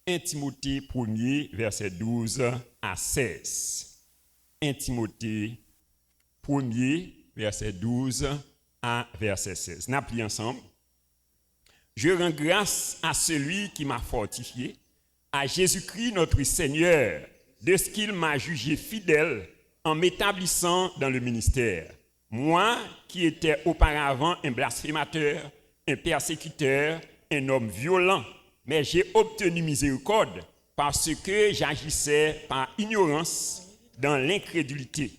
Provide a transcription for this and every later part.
1 Timothée 1er, verset 12 à 16. 1 Timothée 1er, verset 12 à verset 16. Nous appelons ensemble. Je rends grâce à celui qui m'a fortifié, à Jésus-Christ notre Seigneur, de ce qu'il m'a jugé fidèle en m'établissant dans le ministère. Moi qui étais auparavant un blasphémateur, un persécuteur, un homme violent, mais j'ai obtenu miséricorde parce que j'agissais par ignorance dans l'incrédulité.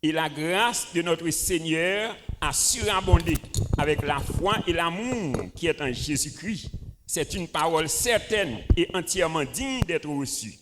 Et la grâce de notre Seigneur a surabondé avec la foi et l'amour qui est en Jésus-Christ. C'est une parole certaine et entièrement digne d'être reçue,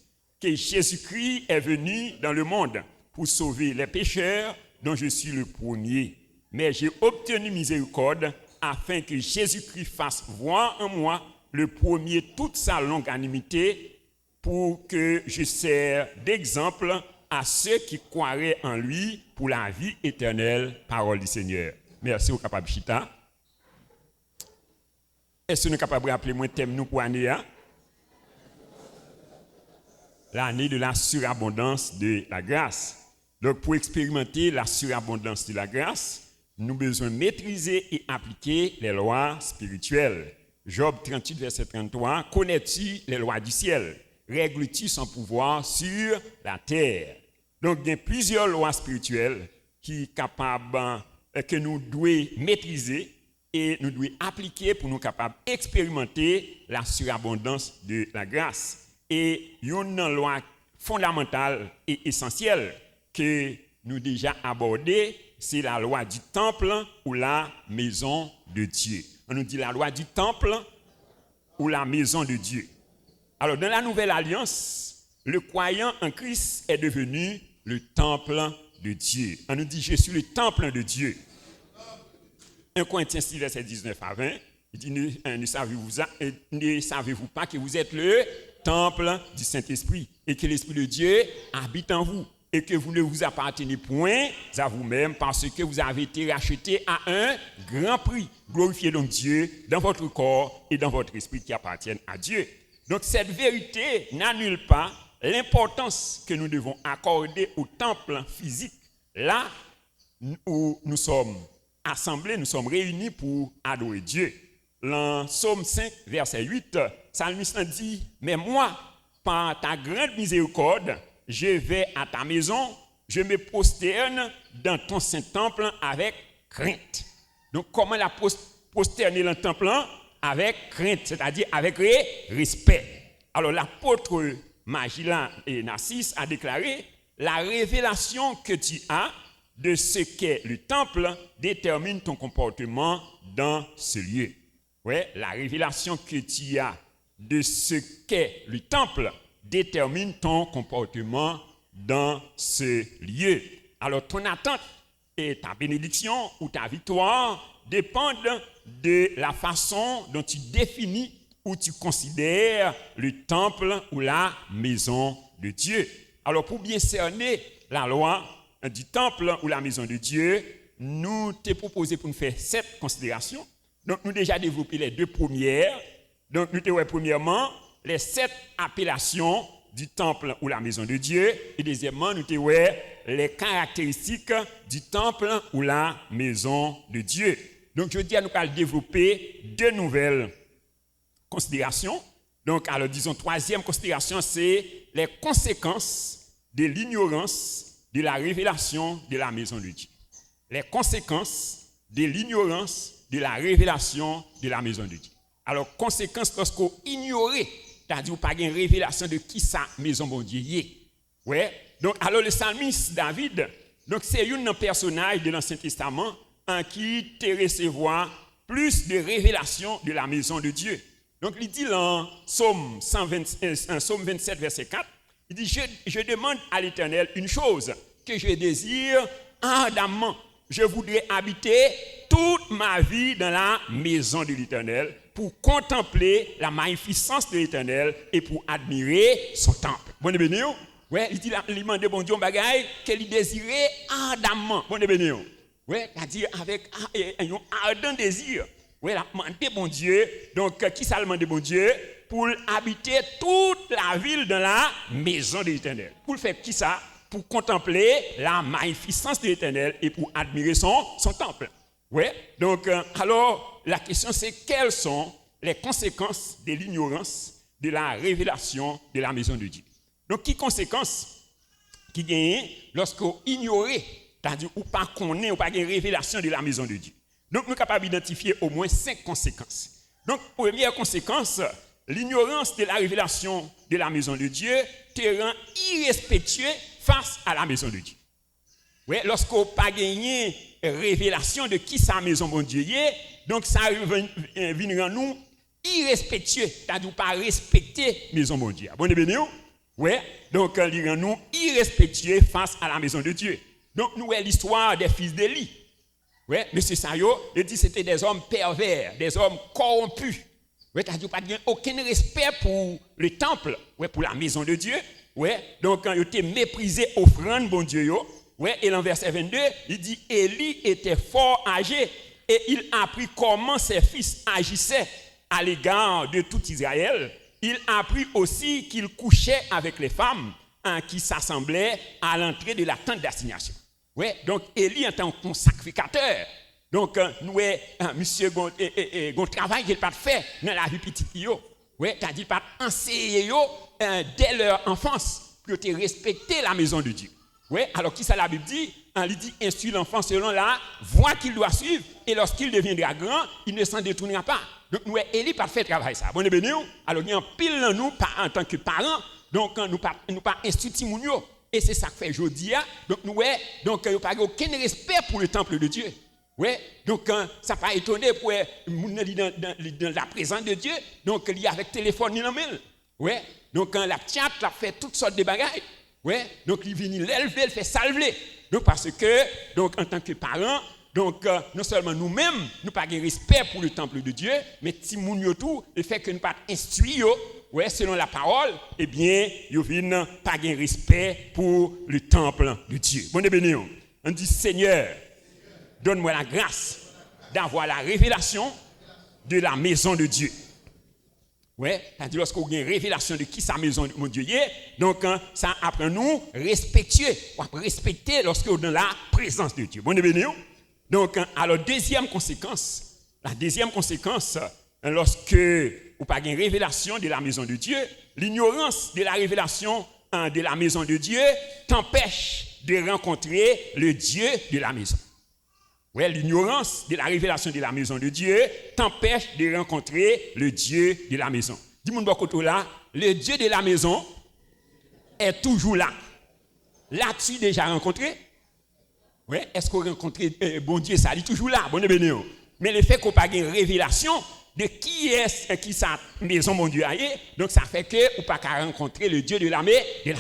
que Jésus-Christ est venu dans le monde pour sauver les pécheurs, dont je suis le premier. Mais j'ai obtenu miséricorde afin que Jésus-Christ fasse voir en moi le premier toute sa longanimité, pour que je serve d'exemple à ceux qui croiraient en lui pour la vie éternelle. Parole du Seigneur. Merci au capable Chita. Est-ce que nous sommes capables de rappeler mon thème nous pour l'année? L'année de la surabondance de la grâce. Donc, pour expérimenter la surabondance de la grâce, nous avons besoin de maîtriser et appliquer les lois spirituelles. Job 38, verset 33. Connais-tu les lois du ciel? Règles-tu son pouvoir sur la terre? Donc, il y a plusieurs lois spirituelles qui sont capables, que nous devons maîtriser et nous devons appliquer pour nous capables d'expérimenter la surabondance de la grâce. Et une loi fondamentale et essentielle que nous avons déjà abordée, c'est la loi du temple ou la maison de Dieu. On nous dit la loi du temple ou la maison de Dieu. Alors, dans la nouvelle alliance, le croyant en Christ est devenu le temple de Dieu. On nous dit, je suis le temple de Dieu. 1 Corinthiens 6, verset 19 à 20, il dit, ne savez-vous pas que vous êtes le temple du Saint-Esprit et que l'Esprit de Dieu habite en vous et que vous ne vous appartenez point à vous-même parce que vous avez été rachetés à un grand prix. Glorifiez donc Dieu dans votre corps et dans votre esprit qui appartiennent à Dieu. Donc cette vérité n'annule pas l'importance que nous devons accorder au temple physique, là où nous sommes assemblés, nous sommes réunis pour adorer Dieu. Dans Psaume 5, verset 8, Psalmiste dit, « Mais moi, par ta grande miséricorde, je vais à ta maison, je me prosterne dans ton saint temple avec crainte. » Donc, comment la prosterner dans le temple? Avec crainte, c'est-à-dire avec respect. Alors, l'apôtre Magellan et Narcisse a déclaré, la révélation que tu as de ce qu'est le temple détermine ton comportement dans ce lieu. Ouais, la révélation que tu as de ce qu'est le temple détermine ton comportement dans ce lieu. Alors, ton attente et ta bénédiction ou ta victoire dépendent de la façon dont tu définis ou tu considères le temple ou la maison de Dieu. Alors, pour bien cerner la loi du temple ou la maison de Dieu, nous t'ai proposé pour nous faire 7 considérations. Donc, nous avons déjà développé les 2 premières. Donc, nous avons premièrement les 7 appellations du temple ou la maison de Dieu. Et deuxièmement, nous avons les caractéristiques du temple ou la maison de Dieu. Donc, je dis à nous allons développer 2 nouvelles considérations. Donc, alors, disons, 3e considération, c'est les conséquences de l'ignorance de la révélation de la maison de Dieu. Les conséquences de l'ignorance de la révélation de la maison de Dieu. Alors, conséquence lorsqu'on ignore, c'est-à-dire pas une révélation de qui sa maison bon Dieu est. Ouais. Donc, alors le psalmiste David, donc c'est un personnage de l'Ancien Testament en qui te recevoir plus de révélations de la maison de Dieu. Donc, il dit dans Psaume 27, verset 4, il dit, je demande à l'Éternel une chose que je désire ardemment. Je voudrais habiter toute ma vie dans la maison de l'Éternel pour contempler la magnificence de l'Éternel et pour admirer son temple. Bon béni. Ouais, il dit il demande bon Dieu bagaille qu'elle désirait ardemment. Bon béni. Ouais, c'est-à-dire avec un ardent désir. Ouais, la demande bon Dieu. Donc qui ça demande bon Dieu? pour habiter toute la ville dans la maison de l'Éternel. Pour faire qui ça? Pour contempler la magnificence de l'Éternel et pour admirer son temple. Ouais. Donc, alors, la question c'est quelles sont les conséquences de l'ignorance de la révélation de la maison de Dieu. Donc, quelles conséquences qui gagnent lorsqu'on ignore, c'est-à-dire ou pas connaît ou pas une révélation de la maison de Dieu. Donc, nous sommes capables d'identifier au moins 5 conséquences. Donc, première conséquence, l'ignorance de la révélation de la maison de Dieu te rend irrespectueux face à la maison de Dieu. Oui, lorsqu'on n'a pas gagné révélation de qui sa maison de Dieu est, donc ça vient rendre nous irrespectueux, c'est-à-dire pas respecter la maison de Dieu. Bon, béni, oui, donc il rend nous irrespectueux face à la maison de Dieu. Donc, nous avons l'histoire des fils d'Élie. Oui, M. Sayo, il dit que c'était des hommes pervers, des hommes corrompus. Oui, c'est-à-dire pas aucun respect pour le temple, oui, pour la maison de Dieu. Oui, donc quand il était méprisé offrande, bon Dieu. Oui, et dans verset 22, il dit Élie était fort âgé et il a appris comment ses fils agissaient à l'égard de tout Israël. Il a appris aussi qu'il couchait avec les femmes qui s'assemblaient à l'entrée de la tente d'assignation. Oui, donc Élie est un sacrificateur. Donc, nous, monsieur, on travail qu'il pas fait dans la vie petite. Oui, c'est-à-dire pas enseigner dès leur enfance pour te respecter la maison de Dieu. Oui, alors qui ça la Bible dit? Il dit instruire l'enfant selon la voie qu'il doit suivre et lorsqu'il deviendra grand, il ne s'en détournera pas. Donc, nous, Élie pas fait travail ça. Bon, béni, alors il y a un pile dans nous en tant que parents, donc nous pas instruire Timounio. Et c'est ça que fait aujourd'hui. Donc, nous, donc, il n'y a pas aucun respect pour le temple de Dieu. Ouais, donc ça pas étonné pour dans la présence de Dieu, donc il y a avec téléphone ni mail. Ouais, donc la chat a fait toutes sortes de bagages. Ouais, donc il vient l'élever, il fait salver. Donc parce que donc en tant que parents, donc non seulement nous-mêmes, nous pas de respect pour le temple de Dieu, mais Timounio tout, le fait que nous pas instruire ouais, selon la parole, eh bien, yo viennent pas de respect pour le temple de Dieu. Bon béni. On dit Seigneur, donne-moi la grâce d'avoir la révélation de la maison de Dieu. Oui, c'est-à-dire lorsqu'on a une révélation de qui sa maison de Dieu est, donc ça apprend nous respectueux, respecter lorsqu'on est dans la présence de Dieu. Bon, béni. Donc, alors, la deuxième conséquence, lorsque vous n'avez pas une révélation de la maison de Dieu, l'ignorance de la révélation de la maison de Dieu t'empêche de rencontrer le Dieu de la maison. Oui, l'ignorance de la révélation de la maison de Dieu t'empêche de rencontrer le Dieu de la maison. Dis-moi beaucoup là, le Dieu de la maison est toujours là. L'as-tu déjà rencontré? Oui, est-ce qu'on a rencontré bon Dieu, ça est toujours là, bon béni. Mais le fait qu'on n'a pas de révélation de qui est qui sa maison, mon Dieu, est, donc ça fait que on n'a pas rencontrer le Dieu de la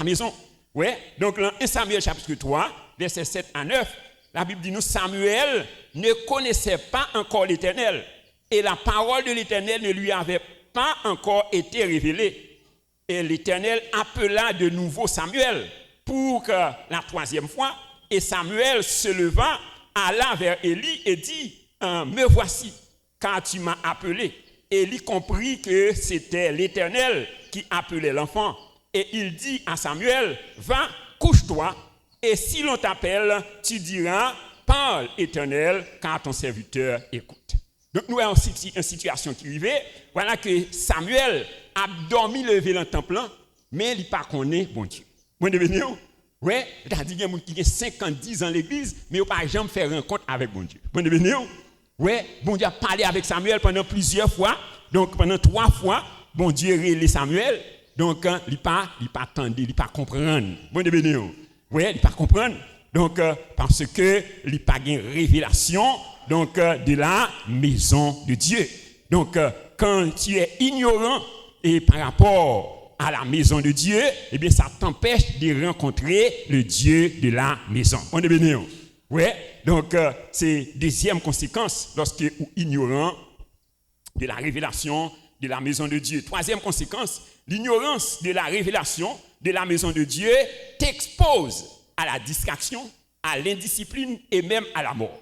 maison. Oui, donc dans 1 Samuel chapitre 3, versets 7 à 9, la Bible dit nous, Samuel ne connaissait pas encore l'Éternel et la parole de l'Éternel ne lui avait pas encore été révélée. Et l'Éternel appela de nouveau Samuel pour la 3e fois. Et Samuel se leva, alla vers Élie et dit, me voici, car tu m'as appelé. Élie comprit que c'était l'Éternel qui appelait l'enfant. Et il dit à Samuel, va, couche-toi. Et si l'on t'appelle, tu diras, parle Éternel, car ton serviteur écoute. Donc nous avons une situation qui arrivait. Voilà que Samuel a dormi levé dans le temple, mais il n'a pas connu bon Dieu. Bon Dieu, oui, c'est-à-dire qu'il y a des gens qui ont 50 ans dans l'église, mais ils n'ont pas jamais fait rencontre avec bon Dieu. Bon Dieu, oui, bon Dieu a parlé avec Samuel pendant plusieurs fois. Donc pendant 3 fois, bon Dieu a révélé Samuel. Donc il n'a pas attendu, il n'a pas comprendre. Bon Dieu. Oui, il ne pas comprendre. Donc, parce que il n'y a pas de révélation donc, de la maison de Dieu. Donc, quand tu es ignorant et par rapport à la maison de Dieu, eh bien, ça t'empêche de rencontrer le Dieu de la maison. On est béni. Oui, donc, c'est deuxième conséquence lorsque tu es ignorant de la révélation de la maison de Dieu. Troisième conséquence, l'ignorance de la révélation de la maison de Dieu t'expose à la distraction, à l'indiscipline et même à la mort.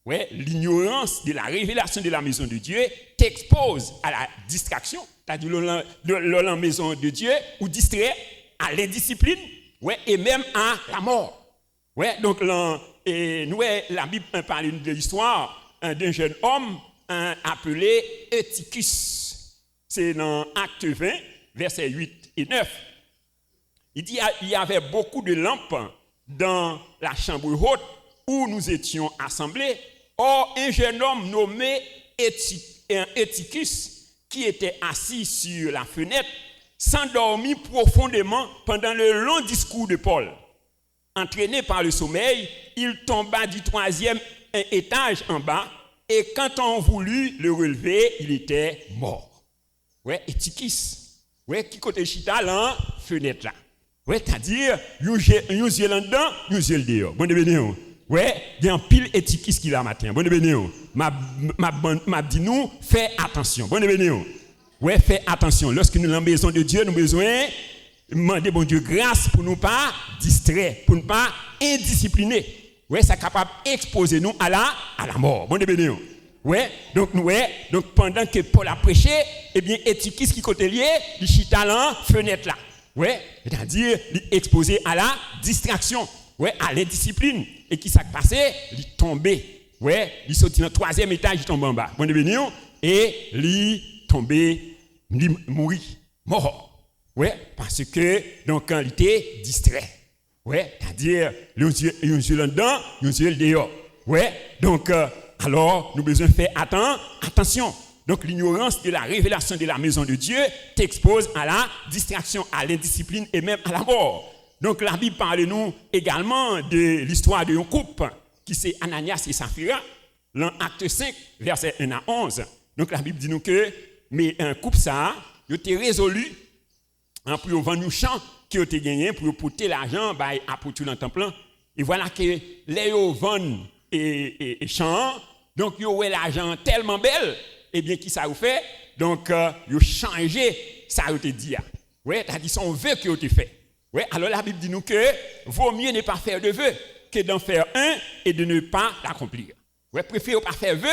Ouais, l'ignorance de la révélation de la maison de Dieu t'expose à la distraction. C'est-à-dire la maison de Dieu ou distrait à l'indiscipline, ouais, et même à la mort. Ouais, donc la Bible parle de l'histoire d'un jeune homme appelé Eutychus. C'est dans Acte 20, versets 8 et 9. Il dit il y avait beaucoup de lampes dans la chambre haute où nous étions assemblés. Or, un jeune homme nommé Eutychus, qui était assis sur la fenêtre, s'endormit profondément pendant le long discours de Paul. Entraîné par le sommeil, il tomba du 3e étage en bas, et quand on voulut le relever, il était mort. Ouais, Eutychus. Ouais, qui côté chita là, fenêtre là. Ouais, c'est-à-dire, nous yeux là-dedans, nous yeux dehors. Bon béni. Ouais, il y a un pile Eutychus qui là matin. Bon béni. M'a dit nous, fais attention. Bon béni. Ouais, fais attention. Lorsque nous sommes dans la maison de Dieu, nous avons besoin de demander bon Dieu grâce pour ne pas distraire, pour ne pas indiscipliner. Ouais, ça est capable d'exposer nous à la mort. Bon béni. Ouais, donc pendant que Paul a prêché, eh bien Eutychus qui côté lié, il chita là, fenêtre là. Ouais, c'est-à-dire exposé à la distraction, ouais, à l'indiscipline. Et qui s'est passé? Il est tombé. Ouais, il sortit dans le 3e étage, il tombe en bas. Bon béni, et il est tombé, il mourit, mort. Ouais, parce que donc quand il était distrait. Ouais, c'est-à-dire les yeux là-dedans, les yeux dehors. Ouais, donc alors nous besoin faire attention. Donc l'ignorance de la révélation de la maison de Dieu t'expose à la distraction, à l'indiscipline et même à la mort. Donc la Bible parle nous également de l'histoire d'un couple qui c'est Ananias et Saphira, dans Acte 5, versets 1 à 11. Donc la Bible dit nous que mais un couple ça, il était résolu pour vendre un champ qui a été gagné pour porter l'argent à apôtre dans le temple. Et voilà que les vendent et champ, donc ils ont l'argent tellement belle. Eh bien, qui ça vous fait? Donc, ils ont changé ça a été dit. Ouais, c'est-à-dire son vœu qui a été fait. Ouais, alors la Bible dit nous que vaut mieux ne pas faire de vœu que d'en faire un et de ne pas l'accomplir. Ouais, préférez pas faire vœu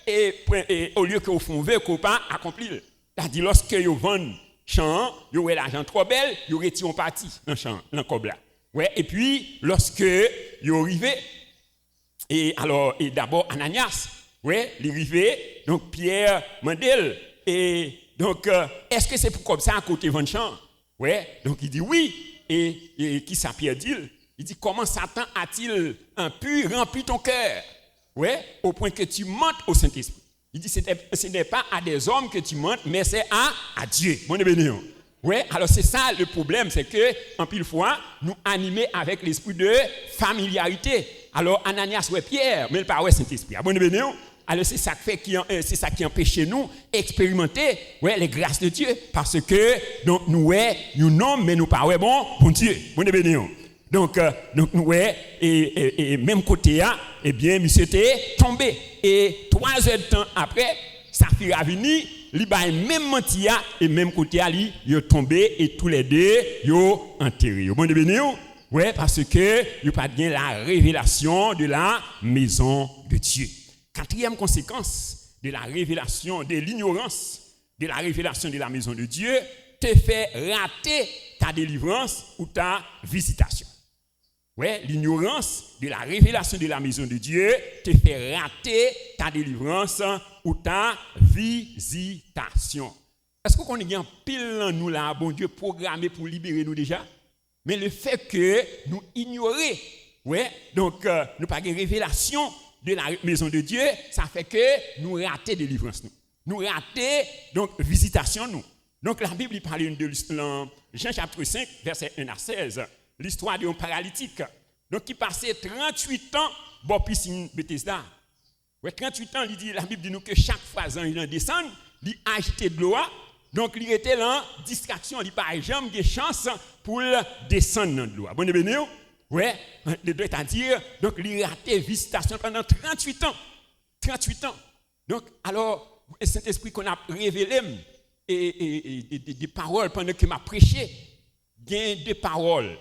et au lieu que vous font vœu qu'on pas accomplir. C'est-à-dire lorsque vous vendez champ, vous avez l'argent trop belle, vous retirez une partie dans champ, dans cob là. Ouais, et puis lorsque vous arrivez et d'abord Ananias. Ouais, l'arrivée, donc Pierre Mandel, et donc, est-ce que c'est pour comme ça à côté de champ? Ouais, donc il dit oui, et qui ça Pierre dit? Il dit comment Satan a-t-il pu remplir ton cœur? Ouais, au point que tu mentes au Saint-Esprit. Il dit ce n'est pas à des hommes que tu mentes, mais c'est à Dieu. Mon béni. Ouais, alors c'est ça le problème, c'est que en pile fois, nous animer avec l'esprit de familiarité. Alors Ananias ouais Pierre, mais le pas ouais Saint-Esprit. Bon béni. Alors c'est ça qui empêche nous expérimenter ouais les grâces de Dieu parce que donc nous non mais nous pas ouais bon Dieu. Bon béni. Donc nous ouais et même côté eh bien monsieur était tombé et 3 heures de temps après Saphira vini li ba même mentia et même côté ali yo tombé et tous les deux yo enterré. Bon béni. Ouais parce que yo pas bien la révélation de la maison de Dieu. 4e conséquence de la révélation, de l'ignorance de la révélation de la maison de Dieu, te fait rater ta délivrance ou ta visitation. Ouais, l'ignorance de la révélation de la maison de Dieu te fait rater ta délivrance ou ta visitation. Est-ce qu'on est bien pile nous là, bon Dieu, programmé pour libérer nous déjà? Mais le fait que nous ignorons, ouais, donc nous pas de révélation de la maison de Dieu, ça fait que nous ratons délivrance nous. Nous ratons donc visitation nous. Donc la Bible parle de Jean chapitre 5 verset 1 à 16, l'histoire d'un paralytique. Donc qui passait 38 ans bon piscine Bethesda. Ouais, 38 ans, la Bible dit nous que chaque fois il descend, il agité de l'eau. Donc il était là distraction, il pas jamais de chance pour descendre dans l'eau. Bon béni. Ouais, c'est-à-dire, donc, il a raté visitation pendant 38 ans. 38 ans. Donc, alors, le Saint-Esprit qu'on a révélé, et des paroles pendant que m'a prêché, il y a des paroles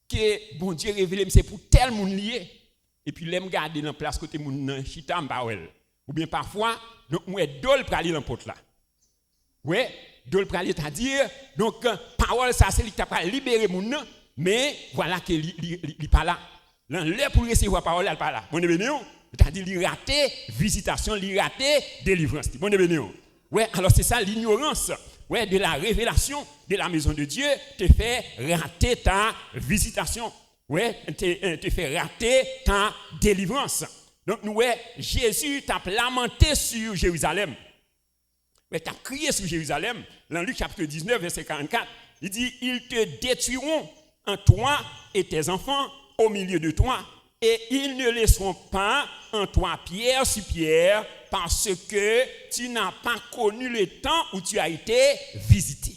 que bon Dieu révélé, c'est pour tel monde lié. et puis l'aime garder dans place côté moun chita m'bawel. Ou bien parfois, donc moi dol pour aller dans porte là. Ouais, dol pour aller c'est-à-dire donc parole ça c'est lui qui t'a libérer moun mais voilà que il pas là. L'heure pour recevoir parole elle pas là. Bon béni, c'est-à-dire il raté visitation, il raté délivrance. Bon béni. Ouais, alors c'est ça l'ignorance. Ouais, de la révélation de la maison de Dieu te fait rater ta visitation. Ouais, te fait rater ta délivrance. Donc, nous, ouais, Jésus t'a lamenté sur Jérusalem. Ouais, t'a crié sur Jérusalem. Dans Luc chapitre 19, verset 44, il dit, ils te détruiront en toi et tes enfants au milieu de toi. Et ils ne laisseront pas en toi pierre sur pierre parce que tu n'as pas connu le temps où tu as été visité.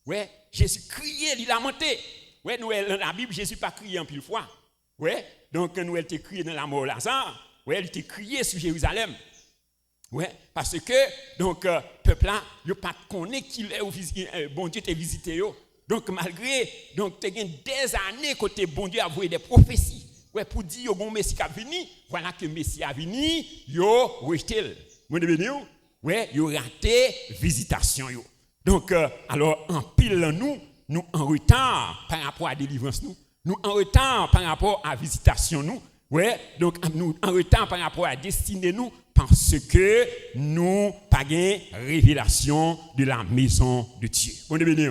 Ouais, Jésus criait, il lamentait. Ouais, nous, dans la Bible, Jésus pas crié en pile fois. Ouais, donc nous, elle t'a crié dans la mort de Lazare. Ouais, il t'a crié sur Jérusalem. Ouais, parce que, donc, peuple là, il n'a pas connu qu'il est, bon Dieu t'a visité. Donc, malgré, donc, tu as des années que bon Dieu a envoyé des prophéties. Ouais, pour dire au bon Messie qui a venu, voilà que Messie a venu, yo rejeté. Mon béni, ouais, yo raté visitation yo. Donc alors en pile nous en retard par rapport à la délivrance nous en retard par rapport à la visitation nous. Ouais, donc nous en retard par rapport à la destinée nous parce que nous pas gain révélation de la maison de Dieu. Mon béni.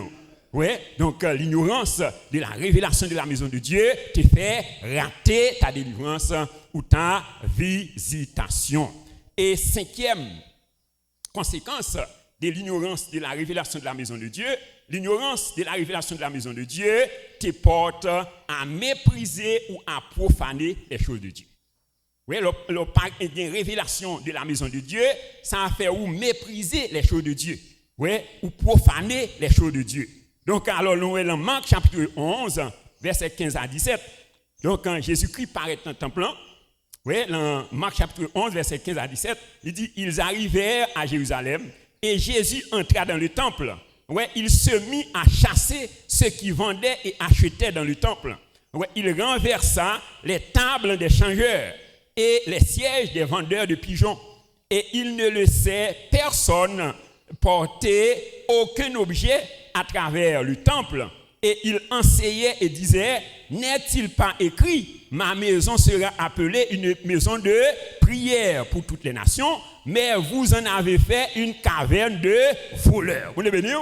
Ouais, donc l'ignorance de la révélation de la maison de Dieu te fait rater ta délivrance ou ta visitation. Et cinquième conséquence de l'ignorance de la révélation de la maison de Dieu, l'ignorance de la révélation de la maison de Dieu te porte à mépriser ou à profaner les choses de Dieu. Oui, une révélation de la maison de Dieu, ça a fait ou mépriser les choses de Dieu. Oui, ou profaner les choses de Dieu. Donc, alors, nous sommes dans Marc chapitre 11, verset 15 à 17. Donc, quand Jésus-Christ paraît dans le temple, oui, dans Marc chapitre 11, verset 15 à 17, il dit, ils arrivèrent à Jérusalem et Jésus entra dans le temple. Ouais, il se mit à chasser ceux qui vendaient et achetaient dans le temple. Ouais, il renversa les tables des changeurs et les sièges des vendeurs de pigeons. Et il ne laissait personne porter aucun objet à travers le temple. Et il enseignait et disait, n'est-il pas écrit, ma maison sera appelée une maison de prière pour toutes les nations, mais vous en avez fait une caverne de voleurs. Vous le bénissez?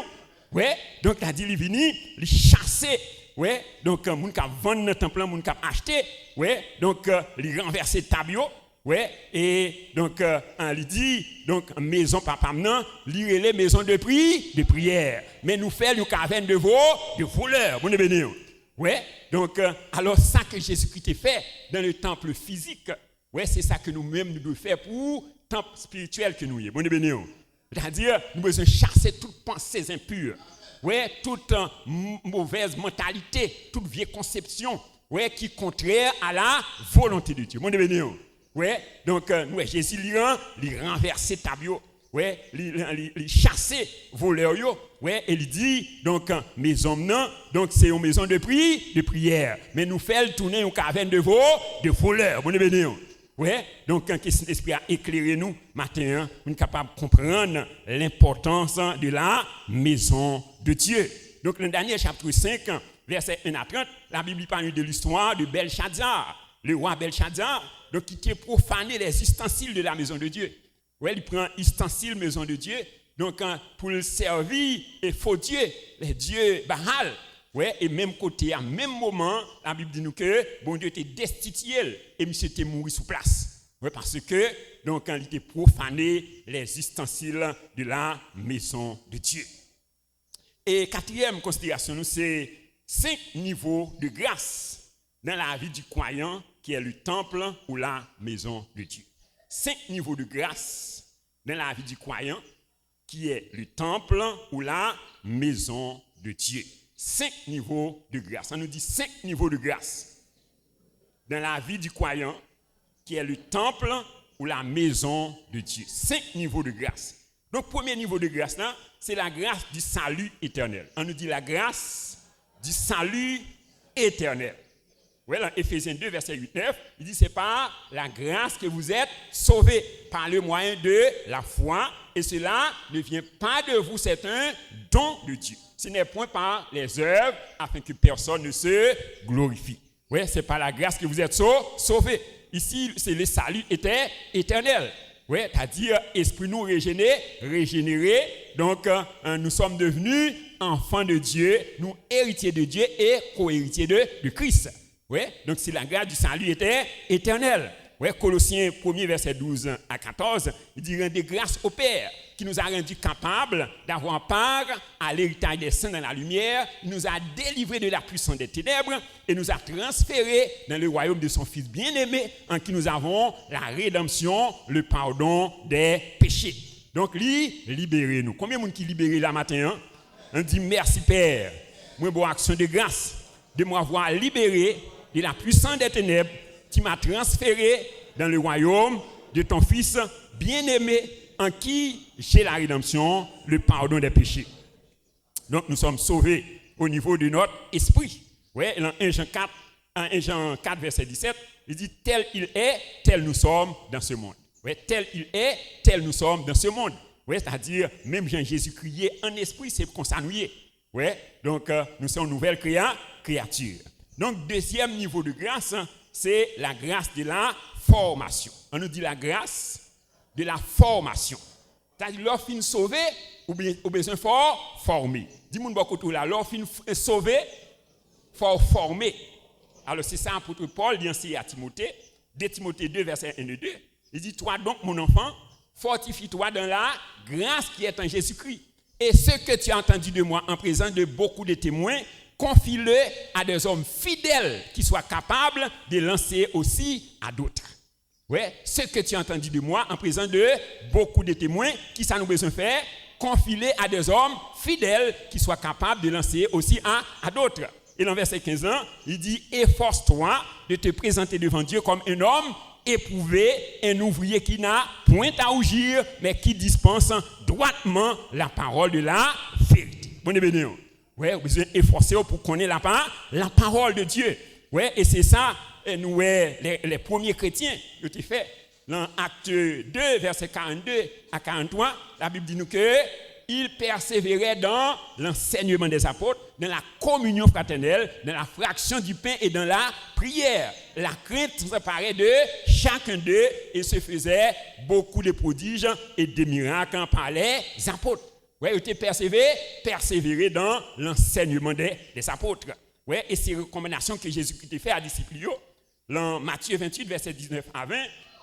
Oui, donc il a dit, il est venu, il chasser. Oui, donc moun ka vendre dans le temple, moun ka acheter. Oui, donc il renverser le tableau. Ouais, et donc il dit donc maison papa maintenant, lire les maisons de prière, mais nous faire une caverne de voleurs. Bon béni. Ouais, donc alors ça que Jésus-Christ a fait dans le temple physique, ouais, c'est ça que nous-mêmes nous devons faire pour le temple spirituel que nous y est. Bon béni. C'est-à-dire nous devons chasser toutes pensées impures. Ouais, toute mauvaise mentalité, toute vieille conception, ouais, qui est contraire à la volonté de Dieu. Bon béni. Ouais, donc nous Jésus il renverser tableau, ouais, il chasser voleurs yo, ouais, et il dit donc maison non, donc c'est une maison de prière, mais nous fait tourner une caverne de voleurs, bon béni. Ouais, donc quand l'Esprit a éclairé nous matin, nous sommes capables de comprendre l'importance de la maison de Dieu. Donc dans Daniel chapitre 5, verset 1 à 30, la Bible parle de l'histoire de Belshazzar, le roi Belshazzar. Donc, il a profané les ustensiles de la maison de Dieu. Ouais, il prend ustensiles maison de Dieu. Donc, pour le servir, les faux dieux, les dieux Baal. Ouais, et même côté, à même moment, la Bible dit nous que bon Dieu était destitué et monsieur était mort sous place. Ouais, parce que, donc, il était profané les ustensiles de la maison de Dieu. Et quatrième considération, c'est 5 niveaux de grâce dans la vie du croyant, qui est le temple ou la maison de Dieu. 5 niveaux de grâce dans la vie du croyant, qui est le temple ou la maison de Dieu. 5 niveaux de grâce. On nous dit 5 niveaux de grâce dans la vie du croyant, qui est le temple ou la maison de Dieu. 5 niveaux de grâce. Donc, premier niveau de grâce, là, c'est la grâce du salut éternel. On nous dit la grâce du salut éternel. Ouais, dans Éphésiens 2, verset 8-9, il dit, c'est par la grâce que vous êtes sauvés, par le moyen de la foi, et cela ne vient pas de vous, c'est un don de Dieu. Ce n'est point par les œuvres, afin que personne ne se glorifie. Ouais, c'est par la grâce que vous êtes sauvés. Ici, c'est le salut éternel. Ouais, c'est-à-dire, esprit nous régénéré. Donc, nous sommes devenus enfants de Dieu, nous héritiers de Dieu et co-héritiers de Christ. Ouais, donc c'est la grâce du salut éternel. Ouais, Colossiens 1er, verset 12 à 14, il dit rendez grâce au Père qui nous a rendus capables d'avoir part à l'héritage des saints dans la lumière. Il nous a délivrés de la puissance des ténèbres et nous a transférés dans le royaume de son Fils bien-aimé en qui nous avons la rédemption, le pardon des péchés. Donc, libérez-nous. Combien de monde qui libéré là matin? On dit merci Père. Moi, bonne action de grâce de m'avoir libéré de la puissance des ténèbres qui m'a transféré dans le royaume de ton Fils bien-aimé en qui j'ai la rédemption, le pardon des péchés. Donc nous sommes sauvés au niveau de notre esprit. Ouais, dans 1 Jean 4, verset 17, il dit tel il est, tel nous sommes dans ce monde. Ouais, tel il est, tel nous sommes dans ce monde. Ouais, c'est-à-dire même Jean-Jésus criait en esprit, c'est comme ça nous y est. Ouais, donc nous sommes une nouvelle créature. Donc deuxième niveau de grâce, c'est la grâce de la formation. On nous dit la grâce de la formation. C'est-à-dire, lorsqu'on sauvé, ou besoin fort former. Dis-moi beaucoup là, lorsqu'on sauvé, fort former. Alors c'est ça l'apôtre Paul dit ainsi à Timothée, 2 Timothée 2, verset 1 et 2. Il dit, toi donc mon enfant, fortifie-toi dans la grâce qui est en Jésus-Christ. Et ce que tu as entendu de moi en présence de beaucoup de témoins, confie-le à des hommes fidèles qui soient capables de lancer aussi à d'autres. Ouais, ce que tu as entendu de moi en présence de beaucoup de témoins, qui ça nous besoin faire? Confie-le à des hommes fidèles qui soient capables de lancer aussi à d'autres. Et dans verset 15, il dit, efforce-toi de te présenter devant Dieu comme un homme éprouvé, un ouvrier qui n'a point à rougir, mais qui dispense droitement la parole de la vérité. Bon et béni. Ouais, vous besoin efforcer pour connaître la parole de Dieu. Ouais, et c'est ça, nous, les premiers chrétiens, ils ont fait. Dans Acte 2, verset 42 à 43, la Bible dit nous que ils persévéraient dans l'enseignement des apôtres, dans la communion fraternelle, dans la fraction du pain et dans la prière. La crainte se préparait de chacun d'eux et se faisait beaucoup de prodiges et de miracles par les apôtres. Ouais, ils étaient persévérés dans l'enseignement des apôtres. Ouais, et ces recommandations que Jésus-Christ fait à disciples, dans Matthieu 28, verset 19 à 20,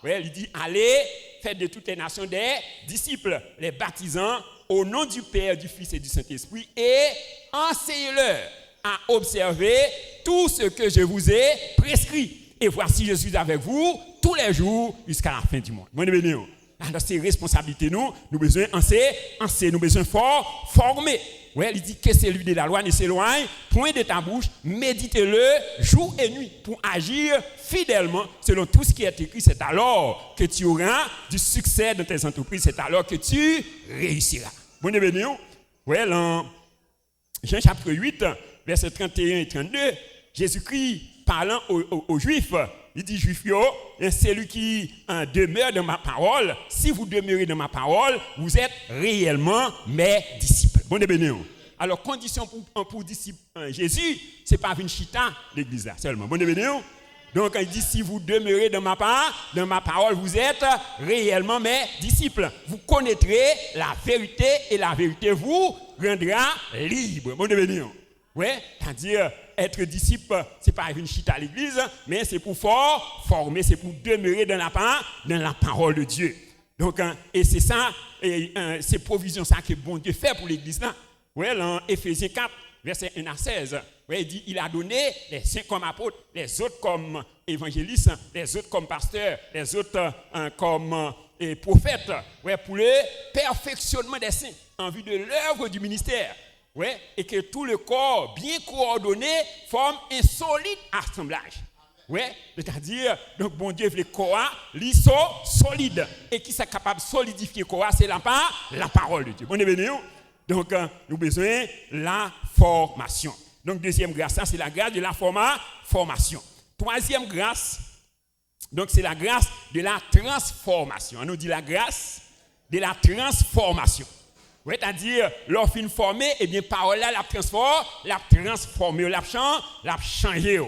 ouais, il dit, allez, faites de toutes les nations des disciples, les baptisant au nom du Père, du Fils et du Saint-Esprit, et enseignez-leur à observer tout ce que je vous ai prescrit. Et voici, je suis avec vous tous les jours jusqu'à la fin du monde. Bon, béni. Alors, c'est responsabilité, nous besoin enseigner, nous besoin former. Ouais, il dit que celui de la loi ne s'éloigne point de ta bouche, médite-le jour et nuit pour agir fidèlement selon tout ce qui est écrit. C'est alors que tu auras du succès dans tes entreprises, c'est alors que tu réussiras. Bon et béni. Ouais, dans Jean chapitre 8, versets 31 et 32, Jésus-Christ parlant aux Juifs, il dit, Juifs, c'est lui qui demeure dans ma parole. Si vous demeurez dans ma parole, vous êtes réellement mes disciples. Bon et béni. Alors, condition pour disciple Jésus, ce n'est pas une chita l'église là seulement. Bon et béni. Donc, il dit, si vous demeurez dans ma parole, vous êtes réellement mes disciples. Vous connaîtrez la vérité et la vérité vous rendra libre. Bon et béni. Ouais, c'est-à-dire, être disciple, ce n'est pas une chita à l'église, mais c'est pour former, c'est pour demeurer dans la parole de Dieu. Donc, et c'est ça, c'est provision ça que bon Dieu fait pour l'église là. Ouais, dans Éphésiens 4, verset 1 à 16, ouais, il dit, il a donné les saints comme apôtres, les autres comme évangélistes, les autres comme pasteurs, les autres comme prophètes, ouais, pour le perfectionnement des saints, en vue de l'œuvre du ministère. Ouais, et que tout le corps bien coordonné forme un solide assemblage. Ouais, c'est-à-dire, donc bon Dieu veut le corps solide. Et qui est capable de solidifier le corps, c'est la parole de Dieu. Bon, béni. Donc, nous avons besoin de la formation. Donc, deuxième grâce, ça, c'est la grâce de la formation. Troisième grâce, donc c'est la grâce de la transformation. On nous dit la grâce de la transformation. Oui, c'est-à-dire, lorsqu'on formé, eh bien, parole là, la transformé, la changé.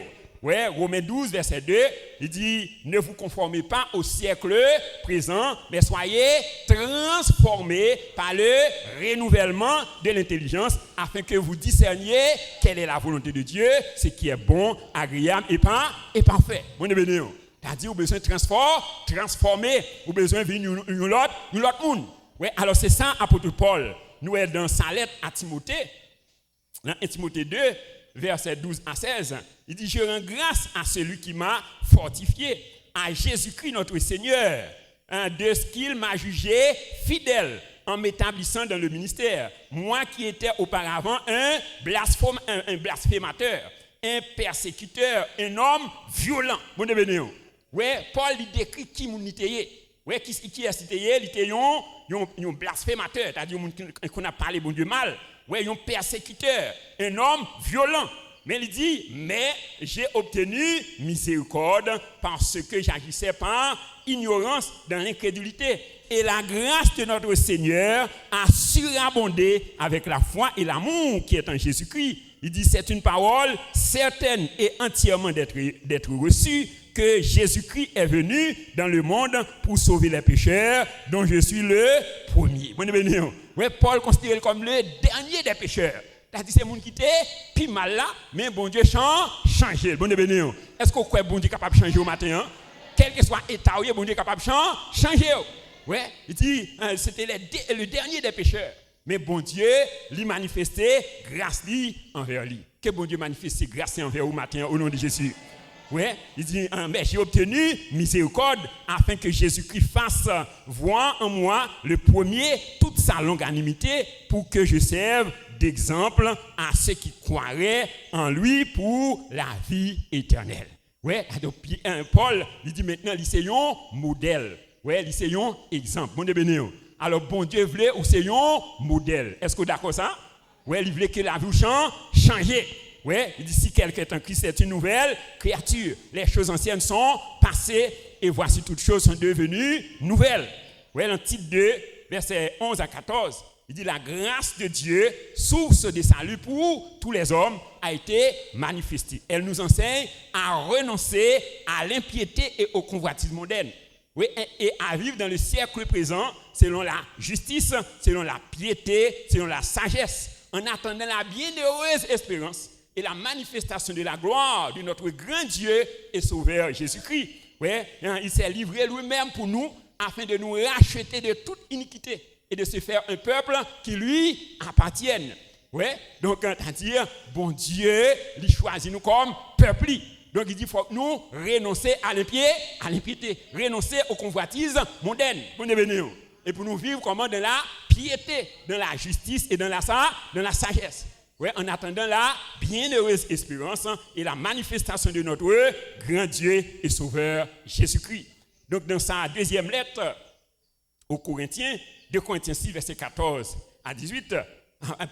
Oui, Romains 12, verset 2, il dit, ne vous conformez pas au siècle présent, mais soyez transformés par le renouvellement de l'intelligence, afin que vous discerniez quelle est la volonté de Dieu, ce qui est bon, agréable et parfait. Bon, c'est-à-dire, vous avez besoin de transformer, vous avez besoin de venir l'autre monde. Oui, alors c'est ça, apôtre Paul, nous est dans sa lettre à Timothée, dans Timothée 2, verset 12 à 16, il dit, je rends grâce à celui qui m'a fortifié, à Jésus-Christ notre Seigneur, de ce qu'il m'a jugé fidèle en m'établissant dans le ministère. Moi qui étais auparavant un blasphémateur, un persécuteur, un homme violent. Bon de ouais, Paul il décrit qui mon était. Ouais, qui est cité, il était un blasphémateur, c'est-à-dire qu'on a parlé bon Dieu mal. Ouais, un persécuteur, un homme violent. Mais il dit, mais j'ai obtenu miséricorde parce que j'agissais par ignorance dans l'incrédulité. Et la grâce de notre Seigneur a surabondé avec la foi et l'amour qui est en Jésus-Christ. Il dit, c'est une parole certaine et entièrement d'être reçue que Jésus-Christ est venu dans le monde pour sauver les pécheurs, dont je suis le premier. Oui, Paul considère comme le dernier des pécheurs. C'est-à-dire c'est monde qui était plus mal là, mais bon Dieu changer. Est-ce que vous croyez que bon Dieu est capable de changer au matin? Quel que soit l'état, bon Dieu est capable de changer. Oui, il dit c'était le dernier des pécheurs. Mais bon Dieu lui manifestait grâce lui envers lui. Que bon Dieu manifeste grâce envers au matin au nom de Jésus. Oui, il dit, mais j'ai obtenu miséricorde afin que Jésus-Christ fasse voir en moi le premier toute sa longanimité pour que je serve d'exemple à ceux qui croiraient en lui pour la vie éternelle. Oui, donc Paul, il dit maintenant, c'est un modèle. Oui, c'est un exemple. Bon Dieu, alors bon Dieu voulait ou c'est un modèle. Est-ce que vous êtes d'accord ça? Oui, il voulait que la vie change. Oui, il dit si quelqu'un est en Christ, c'est une nouvelle créature. Les choses anciennes sont passées et voici toutes choses sont devenues nouvelles. Oui, dans titre 2, versets 11 à 14, il dit la grâce de Dieu, source de salut pour tous les hommes, a été manifestée. Elle nous enseigne à renoncer à l'impiété et au convoitisme moderne. Oui, et à vivre dans le siècle présent selon la justice, selon la piété, selon la sagesse, en attendant la bienheureuse espérance et la manifestation de la gloire de notre grand Dieu et Sauveur Jésus-Christ. Ouais, il s'est livré lui-même pour nous afin de nous racheter de toute iniquité et de se faire un peuple qui lui appartienne. Ouais, donc c'est-à-dire, bon Dieu, il choisit nous comme peuple. Donc il dit qu'il faut que nous renoncer à l'impiété, renoncer aux convoitises mondaines. Et pour nous vivre comment dans la piété, dans la justice et dans la sagesse. Ouais, en attendant la bienheureuse espérance et la manifestation de notre grand Dieu et Sauveur Jésus-Christ. Donc dans sa deuxième lettre aux Corinthiens, 2 Corinthiens 6, verset 14 à 18,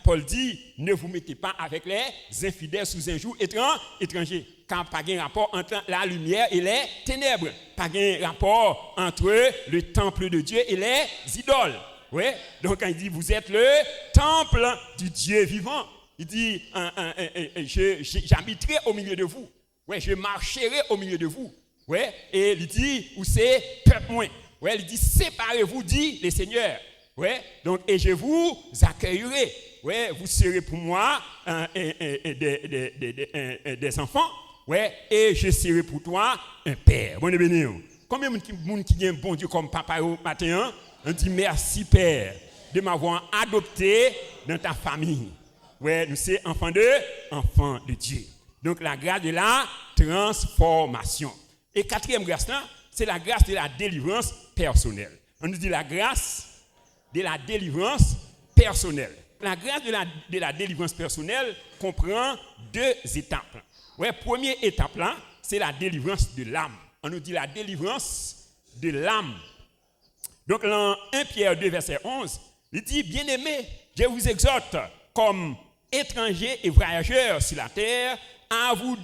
Paul dit, ne vous mettez pas avec les infidèles sous un joug étranger, car pas de rapport entre la lumière et les ténèbres, pas de rapport entre le temple de Dieu et les idoles. Ouais, donc quand il dit, vous êtes le temple du Dieu vivant. Il dit, j'habiterai au milieu de vous. Ouais, je marcherai au milieu de vous. Ouais, et il dit, où c'est peuple moins. Ouais, il dit, séparez-vous, dit le Seigneur. Ouais, donc, et je vous accueillerai. Ouais, vous serez pour moi des enfants. Ouais, et je serai pour toi un père. Bon, combien de monde qui a un bon Dieu comme papa au matin? On dit merci, Père, de m'avoir adopté dans ta famille. Ouais, nous sommes enfants de Dieu. Donc la grâce de la transformation. Et quatrième grâce là, c'est la grâce de la délivrance personnelle. On nous dit la grâce de la délivrance personnelle. La grâce de la délivrance personnelle comprend 2 étapes. Ouais, première étape là, c'est la délivrance de l'âme. On nous dit la délivrance de l'âme. Donc dans 1 Pierre 2, verset 11, il dit, bien-aimés, je vous exhorte comme étrangers et voyageurs sur la terre, à vous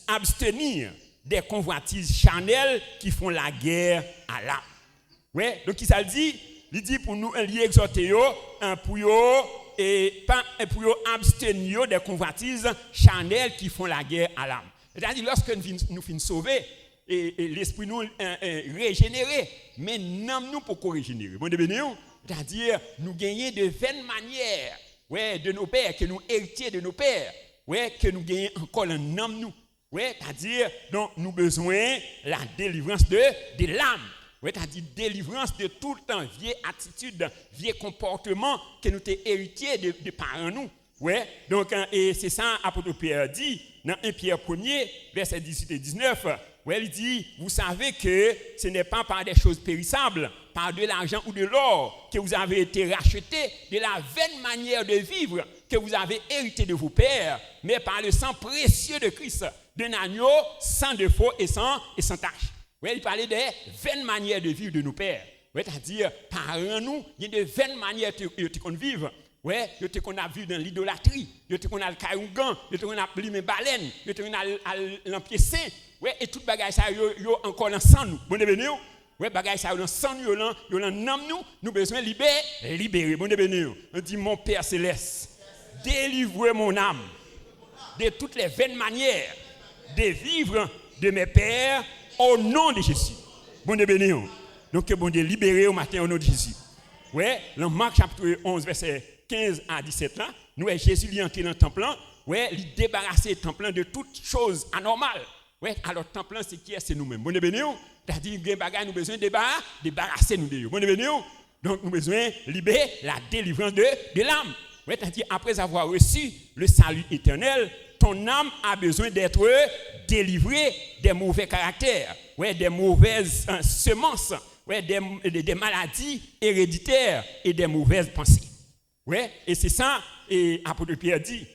abstenir des convoitises charnelles qui font la guerre à l'âme. Ouais, donc ça dit, il dit pour nous exhorter pour et pas pour abstenir des convoitises charnelles qui font la guerre à l'âme. C'est-à-dire lorsque nous finissons sauver et l'esprit nous régénéré, mais nous pour régénérer. Bon c'est-à-dire nous gagner de vaines manières, ouais, de nos pères que nous héritiers de nos pères, ouais, que nous gagnons encore un homme nous. Ouais, c'est-à-dire donc nous besoin la délivrance de l'âme. Ouais, c'est-à-dire délivrance de tout le temps vieille attitude, vieux comportement que nous t'es héritiers de parents nous. Ouais, donc et c'est ça apôtre Pierre dit dans 1 Pierre 1er verset 18 et 19. Ouais, il dit vous savez que ce n'est pas par des choses périssables, par de l'argent ou de l'or que vous avez été rachetés de la vaine manière de vivre que vous avez hérité de vos pères, mais par le sang précieux de Christ, d'un agneau sans défaut et sans tache. Ouais, il parlait des vaines manières de vivre de nos pères. Ouais, c'est-à-dire, par nous, il y a de vaines manières de vivre. Ouais, il y a qu'on a vu dans l'idolâtrie, il y a qu'on a le caillougan, il y a qu'on a les baleines, il y a qu'on a l'empied saint. Ouais, et tout bagage ça, il y a encore dans sang nous. Bon, bienvenue. Ouais, bagage ça, dans sang nous, dans nom nous besoin libérer. Bon, bienvenue. On dit, mon Père céleste, délivrez mon âme de toutes les vaines manières de vivre de mes pères au nom de Jésus. Bon Dieu béni. Donc que bon Dieu libéré au matin au nom de Jésus. Ouais, dans Marc chapitre 11 verset 15 à 17 là, nous Jésus lui entré dans le temple là, ouais, il débarrasser le temple de toutes choses anormales. Ouais, alors le temple c'est qui est, c'est nous-mêmes. Bon Dieu béni. C'est-à-dire que bagage nous besoin débarrasser nous de. Bon Dieu béni. Donc nous besoin libérer la délivrance de l'âme. Ouais, c'est-à-dire après avoir reçu le salut éternel, ton âme a besoin d'être délivrée des mauvais caractères, ouais, des mauvaises semences, ouais, des maladies héréditaires et des mauvaises pensées. Ouais, et c'est ça, et apôtre Pierre dit,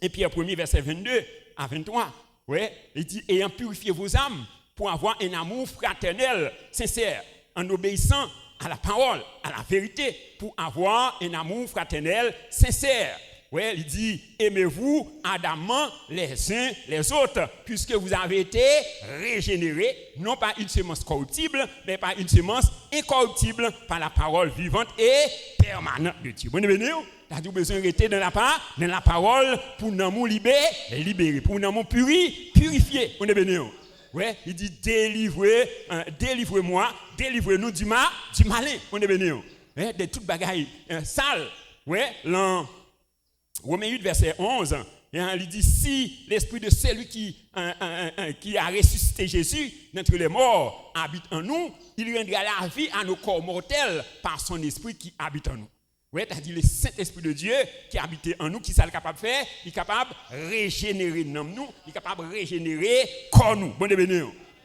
et Pierre 1er verset 22 à 23, ouais, il dit, ayant purifié vos âmes pour avoir un amour fraternel, sincère, en obéissant à la parole, à la vérité, pour avoir un amour fraternel sincère. Ouais, il dit, aimez-vous ardemment les uns les autres, puisque vous avez été régénérés, non pas une semence corruptible, mais par une semence incorruptible, par la parole vivante et permanente de Dieu. Bon, bienvenue. T'as besoin de rester dans la parole pour nous libérer, pour nous purifier. Bon, bienvenue. Ouais, il dit, délivrez-moi, délivrez-nous du malin. On est béni. Ouais, de toute bagaille sale. Ouais, Romains 8, verset 11, il dit, si l'esprit de celui qui a ressuscité Jésus d'entre les morts habite en nous, il rendra la vie à nos corps mortels par son esprit qui habite en nous. Oui, c'est-à-dire le Saint-Esprit de Dieu qui habite en nous, qui est capable de faire, il est capable de régénérer nous, il est capable de régénérer corps nous. Bon béni.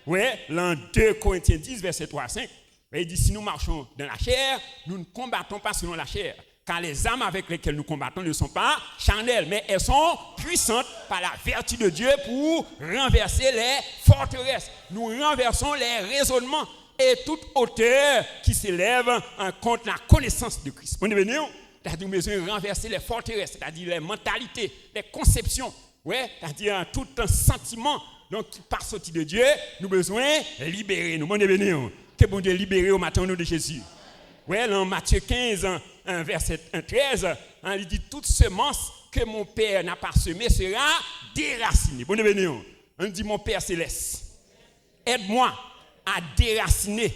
Oui, dans 2 Corinthiens 10, verset 3 à 5, il dit, si nous marchons dans la chair, nous ne combattons pas selon la chair. Car les âmes avec lesquelles nous combattons ne sont pas charnelles, mais elles sont puissantes par la vertu de Dieu pour renverser les forteresses. Nous renversons les raisonnements et toute hauteur qui s'élève contre la connaissance de Christ. On est venu, c'est-à-dire nous devons renverser les forteresses, c'est-à-dire les mentalités, les conceptions, ouais, c'est-à-dire tout un sentiment donc, qui part sorti de Dieu, nous devons libérer. Nous devons venu, que bon Dieu libérer au matin au nom de Jésus. Ouais, dans Matthieu 15, verset 13, il dit, toute semence que mon Père n'a pas semée sera déracinée. Bon bienvenue. On dit, mon Père céleste, aide-moi à déraciner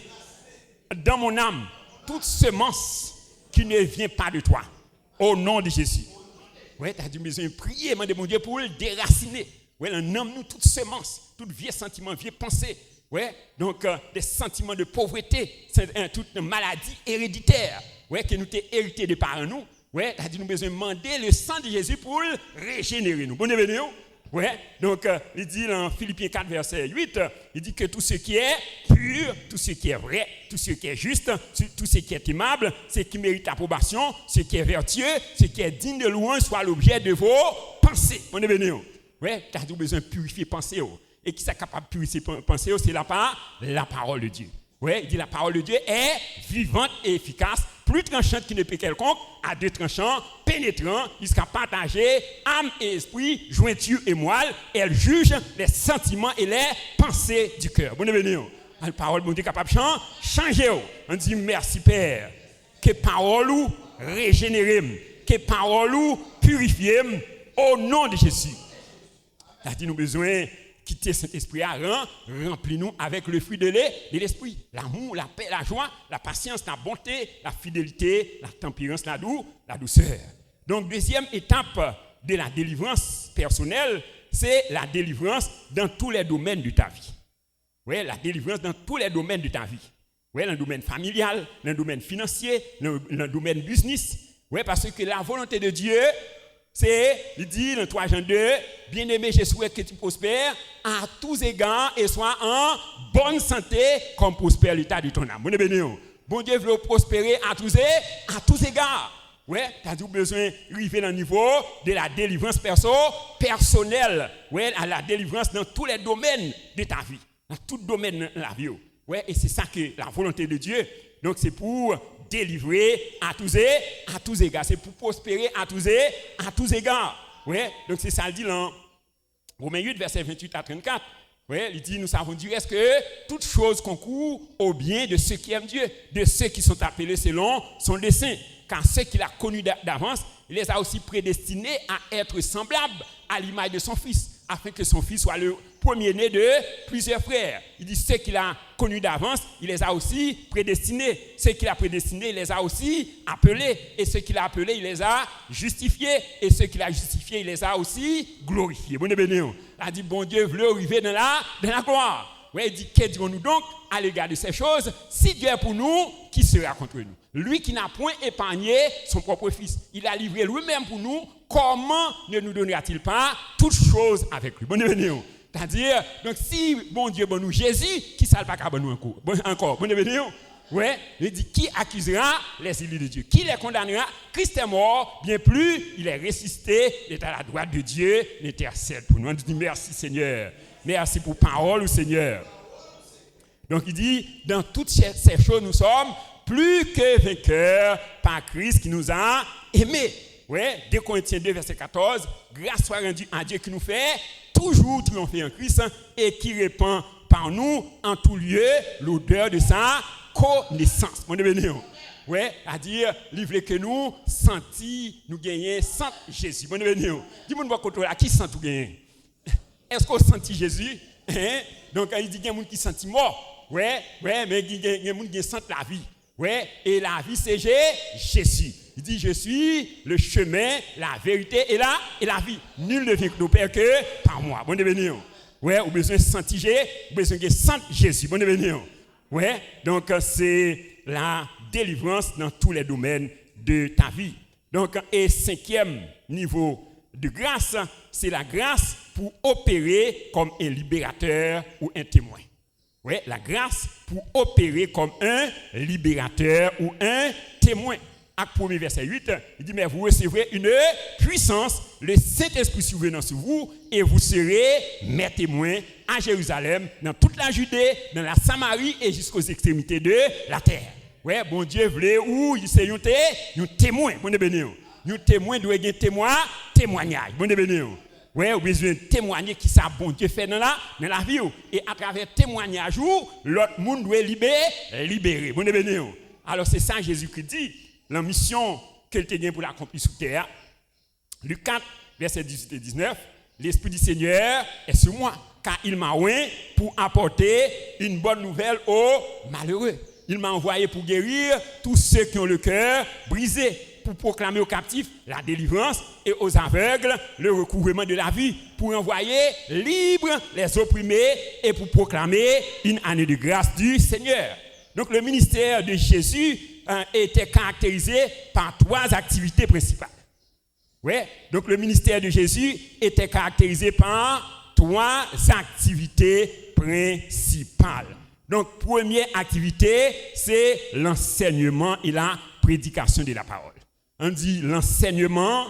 dans mon âme toute semence qui ne vient pas de toi. Au nom de Jésus. Ouais, tu as dû besoin de prier, demander mon Dieu pour le déraciner. Ouais, on nomme nous toute semence, tout vieux sentiment, vieux pensée. Ouais, donc des sentiments de pauvreté, toute maladie héréditaire, ouais, que nous t'ai hérité de par nous. Ouais, tu as dit nous besoin de demander le sang de Jésus pour le régénérer nous. Bon bienvenue. Ouais, donc il dit dans Philippiens 4 verset 8, il dit que tout ce qui est pur, tout ce qui est vrai, tout ce qui est juste, tout ce qui est aimable, ce qui mérite approbation, ce qui est vertueux, ce qui est digne de louange soit l'objet de vos pensées. Bon bienvenue. Ouais, tu as besoin de purifier pensée. Et qui est capable de purifier pensée, c'est la parole de Dieu. Ouais, il dit la parole de Dieu est vivante et efficace, plus tranchante qu'une épée quelconque, à deux tranchants, pénétrant jusqu'à partager âme et esprit, jointure et moelle. Elle juge les sentiments et les pensées du cœur. Bonne bénédiction. La parole de Dieu capable de changer. On dit merci Père. Que parole ou régénérée, que parole ou purifiée au nom de Jésus. C'est-à-dire nous besoin quitter cet esprit à remplis-nous avec le fruit de l'esprit. L'amour, la paix, la joie, la patience, la bonté, la fidélité, la tempérance, la douceur. Donc, deuxième étape de la délivrance personnelle, c'est la délivrance dans tous les domaines de ta vie. Oui, la délivrance dans tous les domaines de ta vie. Oui, dans le domaine familial, dans le domaine financier, dans le domaine business. Oui, parce que la volonté de Dieu, c'est, il dit dans 3 Jean 2, bien-aimé, je souhaite que tu prospères à tous égards et sois en bonne santé comme prospère l'état de ton âme. Bon Dieu veut prospérer à tous égards. Ouais, tu as besoin d'arriver dans le niveau de la délivrance personnelle. Ouais, à la délivrance dans tous les domaines de ta vie. Dans tout domaine de la vie. Ouais, et c'est ça que la volonté de Dieu. Donc c'est pour délivrer à tous égards. C'est pour prospérer à tous égards. Ouais, donc c'est ça le dit dans Romains 8, verset 28 à 34. Ouais, il dit, nous savons du reste que toute chose concourt au bien de ceux qui aiment Dieu, de ceux qui sont appelés selon son dessein. Car ceux qu'il a connus d'avance, il les a aussi prédestinés à être semblables à l'image de son Fils, afin que son Fils soit le premier-né de plusieurs frères. Il dit ceux qu'il a connus d'avance, il les a aussi prédestinés. Ceux qu'il a prédestinés, il les a aussi appelés. Et ceux qu'il a appelés, il les a justifiés. Et ceux qu'il a justifiés, il les a aussi glorifiés. Bon bénédiction. Il a dit, bon Dieu veut arriver dans la gloire. Ouais, il dit, que dirons-nous donc à l'égard de ces choses? Si Dieu est pour nous, qui sera contre nous? Lui qui n'a point épargné son propre Fils, il a livré lui-même pour nous, comment ne nous donnera-t-il pas toutes choses avec lui? Bon bénédiction. C'est-à-dire, donc si bon Dieu bon nous Jésus, qui ne pas qu'à bon nous encore? Bon bénédiction. Ouais, il dit qui accusera les élus de Dieu? Qui les condamnera? Christ est mort, bien plus, il est ressuscité, il est à la droite de Dieu, il intercède pour nous. On dit merci Seigneur. Merci pour parole, Seigneur. Donc il dit, dans toutes ces choses, nous sommes plus que vainqueurs par Christ qui nous a aimés. Ouais, 2 Corinthiens 2, verset 14, grâce soit rendue à Dieu qui nous fait toujours triompher en Christ et qui répand par nous en tout lieu l'odeur de sa connaissance. Mon bénédiction. Ouais, c'est-à-dire, livrer que nous sentis, nous gagner sans Jésus. Mon bénédiction. Dis-moi là, qui sent tout gagner? Est-ce qu'on sentit Jésus? Donc, il dit qu'il y a des gens qui sentent mort. Ouais, mais il y a des gens qui sentent la vie. Ouais, et la vie, c'est Jésus. Il dit, je suis le chemin, la vérité et la vie. Nul ne vient au Père que par moi. Bon bénédiction. Ouais, ou besoin de sentir Jésus, ou besoin de sentir Jésus. Bon bénédiction. Ouais, donc c'est la délivrance dans tous les domaines de ta vie. Donc, et 5e niveau de grâce, c'est la grâce pour opérer comme un libérateur ou un témoin. Oui, la grâce pour opérer comme un libérateur ou un témoin. Acte 1er, verset 8, il dit, mais vous recevrez une puissance, le Saint-Esprit survenant sur vous, et vous serez mes témoins à Jérusalem, dans toute la Judée, dans la Samarie et jusqu'aux extrémités de la terre. Oui, bon Dieu voulait où il c'est un témoin, bon bénédiction. Un témoin doit être témoignage, bon bénédiction. Oui, vous besoin de témoigner qui ça bon Dieu fait dans la vie. Et à travers témoignage, l'autre monde doit libérer. Bon bénédiction. Alors c'est ça Jésus-Christ dit, la mission qu'il a gagnée pour l'accomplir sur terre. Luc 4, verset 18 et 19, l'Esprit du Seigneur est sur moi, car il m'a oint pour apporter une bonne nouvelle aux malheureux. Il m'a envoyé pour guérir tous ceux qui ont le cœur brisé, pour proclamer aux captifs la délivrance et aux aveugles le recouvrement de la vie, pour envoyer libres les opprimés et pour proclamer une année de grâce du Seigneur. Donc le ministère de Jésus était caractérisé par 3 activités principales. Ouais, donc le ministère de Jésus était caractérisé par 3 activités principales. Donc première activité, c'est l'enseignement et la prédication de la parole. On dit l'enseignement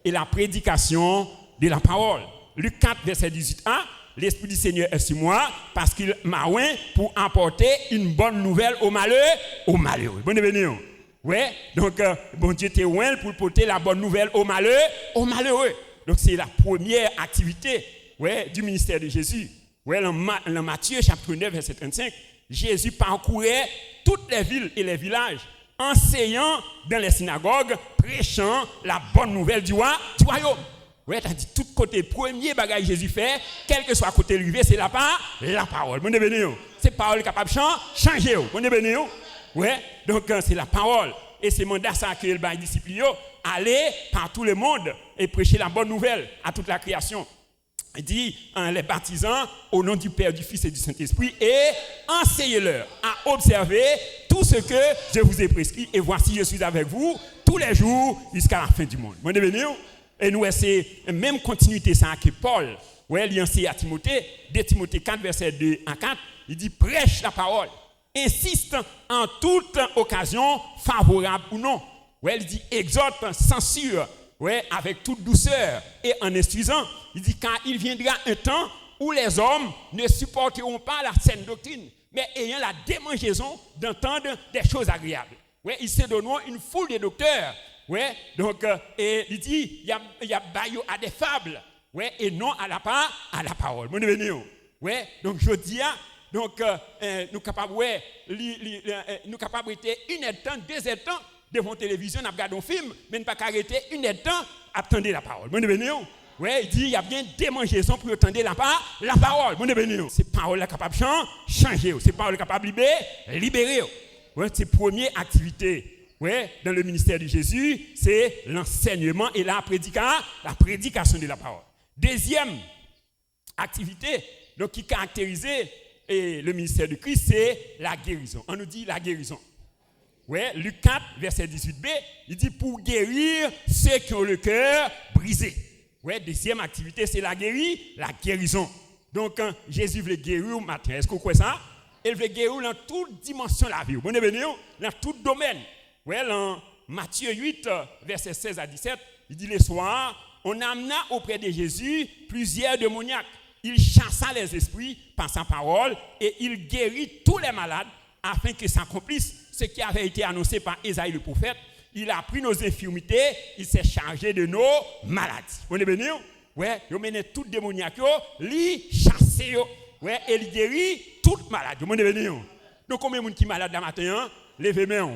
et la prédication de la parole. Luc 4, verset 18a, l'Esprit du Seigneur est sur moi parce qu'il m'a oint pour apporter une bonne nouvelle aux malheureux. Bonne bénédiction. Ouais, donc bon Dieu t'est loin pour porter la bonne nouvelle aux malheureux. Donc c'est la première activité, ouais, du ministère de Jésus. Ouais, dans Matthieu chapitre 9 verset 35, Jésus parcourait toutes les villes et les villages, enseignant dans les synagogues, prêchant la bonne nouvelle du royaume. Ouais, t'as dit tout côté premier bagage Jésus fait, quel que soit côté rivé, c'est la parole. Bon béni. C'est parole capable changer. Bon béni. Ouais, donc c'est la parole. Et c'est mandat ça que le bail disciple aller par tout le monde et prêcher la bonne nouvelle à toute la création. Il dit les baptisants au nom du Père, du Fils et du Saint-Esprit et enseignez-leur à observer tout ce que je vous ai prescrit et voici je suis avec vous tous les jours jusqu'à la fin du monde. Bon béni. Et nous c'est même continuité ça que Paul il enseigne à Timothée, 2 Timothée 4 verset 2 à 4, il dit prêche la parole. Insiste en toute occasion, favorable ou non. Il dit exhorte, censure, avec toute douceur et en instruisant. Il dit car il viendra un temps où les hommes ne supporteront pas la saine doctrine, mais ayant la démangeaison d'entendre des choses agréables. Ils se donneront une foule de docteurs. Donc et il dit il y a baillot à des fables, et non à la parole. Mon béni. Donc je dis donc, nous capables nous capables rester une heure de temps, 2 heures de temps devant la télévision, nous regardons un film, mais ne pas arrêter une heure de temps, attendre la parole. Bon béni. Il dit il y a bien démangeaison pour attendre la parole. Bon béni. C'est parole capable de changer, c'est parole capable de libérer. C'est la première activité. Dans le ministère de Jésus, c'est l'enseignement et la prédication de la parole. Deuxième activité donc, qui caractérisait le ministère de Christ, c'est la guérison. On nous dit la guérison. Luc 4, verset 18b, il dit pour guérir ceux qui ont le cœur brisé. Deuxième activité, c'est la guérison. Donc, Jésus veut guérir au matin. Est-ce que vous croyez ça? Il veut guérir dans toute dimension de la vie. Bon, dans tout domaine. Dans Matthieu 8, verset 16 à 17, il dit le soir, on amena auprès de Jésus plusieurs démoniaques. Il chassa les esprits par sa parole et il guérit tous les malades afin que s'accomplisse ce qui avait été annoncé par Ésaïe le prophète. Il a pris nos infirmités, il s'est chargé de nos maladies. Vous êtes béni? Il mène tout démoniaque, il chasse, et il guérit toute maladie. Vous êtes béni? Donc combien de gens qui sont malades le matin? Levez-moi.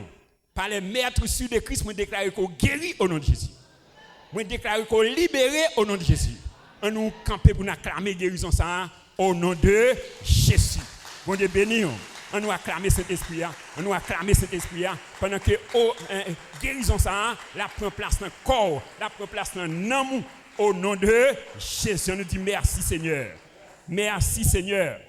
Par les maîtres sûrs de Christ, je déclare qu'on guérit au nom de Jésus. Je déclare qu'on libéré au nom de Jésus. On nous camper pour nous acclamer guérison ça au nom de Jésus. Bon Dieu béni. On nous acclamer cet esprit. On nous acclamer cet esprit pendant que guérison ça la prend place dans le corps, la prend place dans l'amour au nom de Jésus. On nous dit merci Seigneur. Merci Seigneur.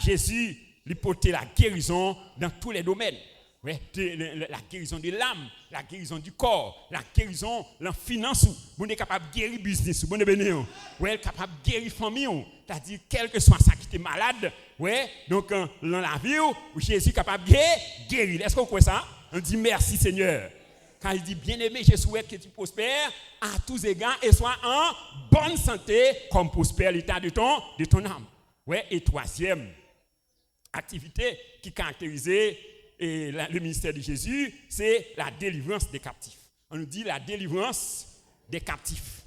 Jésus lui portait la guérison dans tous les domaines. La guérison de l'âme, la guérison du corps, la guérison de la finance. Vous êtes capable de guérir le business. Vous êtes capable de guérir la famille. C'est-à-dire, quel que soit ça qui est malade, donc dans la vie, Jésus est capable de guérir. Est-ce que vous croyez ça? On dit merci Seigneur. Quand il dit bien-aimé, je souhaite que tu prospères à tous égards et sois en bonne santé comme prospère l'état de ton âme. Et troisième activité qui caractérisait le ministère de Jésus, c'est la délivrance des captifs. On nous dit la délivrance des captifs.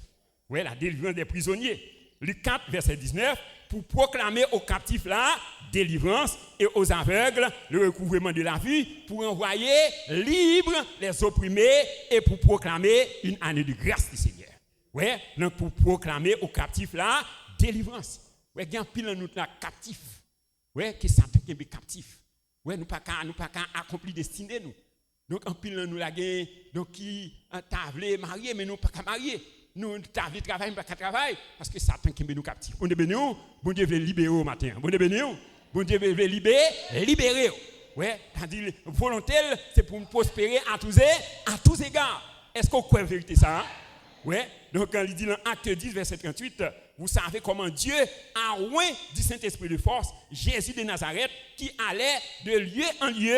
La délivrance des prisonniers. Luc 4, verset 19, pour proclamer aux captifs la délivrance et aux aveugles le recouvrement de la vue, pour envoyer libres les opprimés et pour proclamer une année de grâce du Seigneur. Donc pour proclamer aux captifs la délivrance. Il y a un pile de nous captifs. Que Satan est captif. Nous pas accomplir destinée nous. Donc en pile nous la gagne donc qui t'avle marié mais nous pas marier. Nous t'avle travailler pas travailler parce que Satan qui nous captif. Bon Dieu béni, bon Dieu veut libérer au matin. Bon Dieu béni, bon Dieu veut libérer. C'est-à-dire volontaire c'est pour nous prospérer à tous égards. Est-ce qu'on croit vérité ça? Donc il dit dans Acte 10 verset 38, vous savez comment Dieu a oint du Saint-Esprit de force Jésus de Nazareth qui allait de lieu en lieu